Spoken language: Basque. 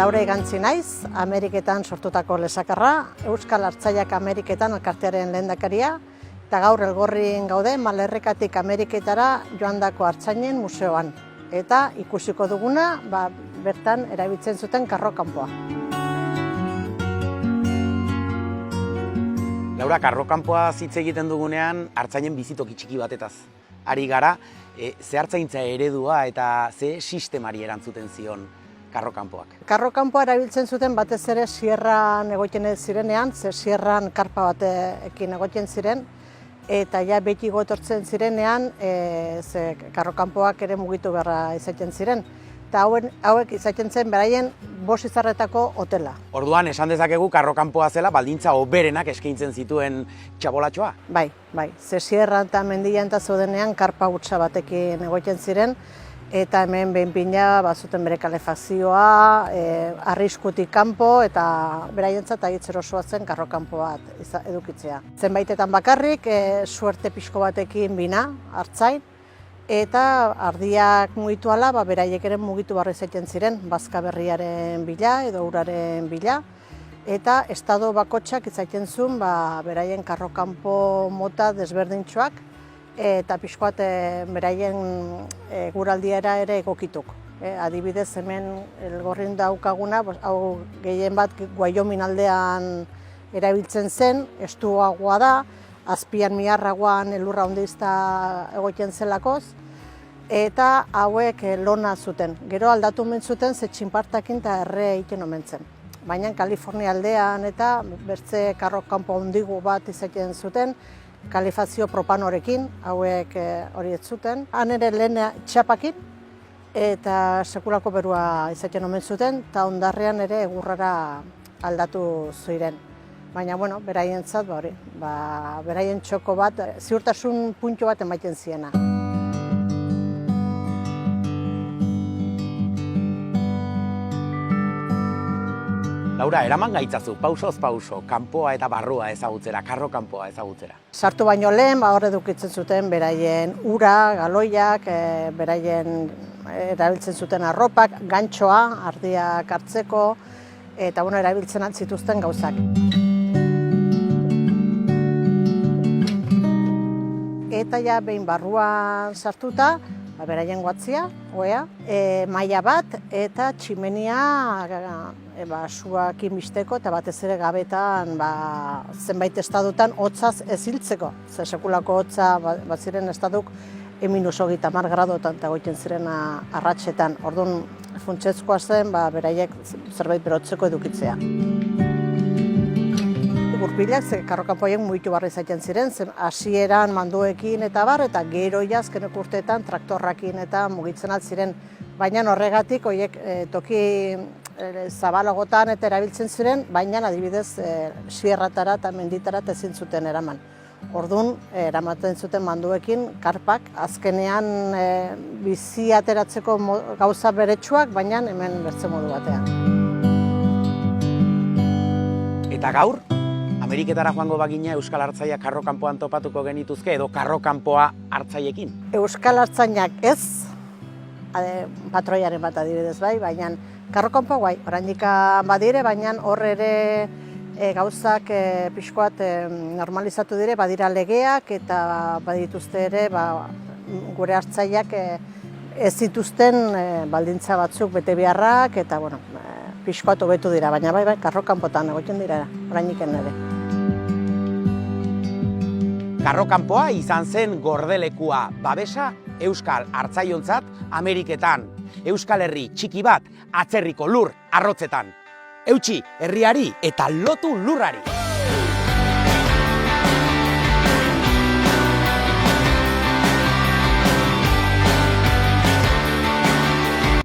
Laura Igantzi naiz, Ameriketan sortutako lesakarra, Euskal Artzaiak Ameriketan elkartearen lehendakaria, eta gaur Elgorrin gaude Malerrekatik Ameriketara joandako artzainen museoan. Eta ikusiko duguna, bertan erabiltzen zuten karro-kanpoa. Laura, karro-kanpoa hitz egiten dugunean artzainen bizitoki txiki batetaz ari gara, ze artzaintza eredua eta ze sistemari erantzuten zion karro-kanpoak? Karro-kanpoa erabiltzen zuten batez ere sierran egoiten zirenean, ze sierran karpa batekin egoiten ziren, eta ja beti gotortzen zirenean, ze karro-kanpoak ere mugitu beharra izaten ziren. Eta hauek izaten zen beraien 5 izarretako hotela. Orduan, esan dezakegu karro-kanpoa zela baldintza hoberenak eskaintzen zituen txabolatxoa? Bai, ze sierran eta mendian eta zeudenean karpa hutsa batekin egoiten ziren, eta hemen behin-pina bazuten bere kalefazioa, arriskutik kanpo eta beraientzat agitzerosoa zen karro-kanpo bat edukitzea. Zenbaitetan bakarrik, suerte pixko batekin bina, artzain, eta ardiak mugitu ala, beraiek ere mugitu barri zaiten ziren, bazka berriaren bila edo uraren bila, eta estado bakotxak izaiten zuen beraien karro-kanpo mota desberdintxoak, eta pixkoat beraien guraldiara ere egokituk. Adibidez, hemen Elgorrin daukaguna, hau gehien bat Guaiomin aldean erabiltzen zen, estuagoa da, azpian miarragoan elurra hondizta egoiten zelakoz, eta hauek lona zuten. Gero aldatu omen zuten, ze txinpartakin eta erre egiten omen zen. Baina Kalifornia aldean eta bertze karro-kanpo handigu bat izaten zuten, kalefazio propanorekin, hauek hori ez zuten. Han ere lehen txapakin eta sekulako berua izaten omen zuten, eta ondarrean ere egurrara aldatu ziren. Baina, beraientzat, beraien txoko bat, ziurtasun puntu bat ematen ziena. Laura, eraman gaitzazu, pausoz pauso, kanpoa eta barrua ezagutzera, karro-kanpoa ezagutzera. Sartu baino lehen, hor edukitzen zuten beraien ura, galoiak, beraien erabiltzen zuten arropak, gantxoa, ardiak hartzeko, eta erabiltzen zituzten gauzak. Eta ja behin barruan sartuta, beraien guatzia, ohea, maila bat eta tximenia suakin bisteko eta batez ere gabetan zenbait estadutan hotzaz ez hiltzeko. Ze sekulako hotza baziren estaduk -30 gradotan eta goiten ziren arratsetan. Orduan funtsezkoa zen beraiek zerbait berotzeko edukitzea. Gurpilak, ze karro-kanpoiek mugitu barri izaten ziren, hasieran manduekin eta gero azkeneko urteetan traktorrakin eta mugitzen ziren. Baina horregatik, horiek toki zabalagotan eta erabiltzen ziren, baina adibidez sierratara eta menditara ezin zuten eraman. Orduan, eramaten zuten manduekin, karpak, azkenean bizi ateratzeko gauza beretsuak, baina hemen bertze modu batean. Eta gaur, Ameriketara joango bagina Euskal Artzaiak karro-kanpoan topatuko genituzke edo karro-kanpoa artzaiekin? Euskal Artzainak ez, patroiaren bat adibidez baina karro-kanpoa guai, oraindik badire, baina hor ere gauzak pixkoat normalizatu dire, badira legeak eta badituzte ere gure artzaiak ez zituzten baldintza batzuk bete beharrak eta pixkoat hobetu dira, baina karro-kanpotan egoten dira, oraindiken ere. Karro-kanpoa izan zen gordelekua babesa Euskal Artzaiontzat Ameriketan. Euskal Herri txiki bat atzerriko lur arrotzetan. Eutsi herriari eta lotu lurrari!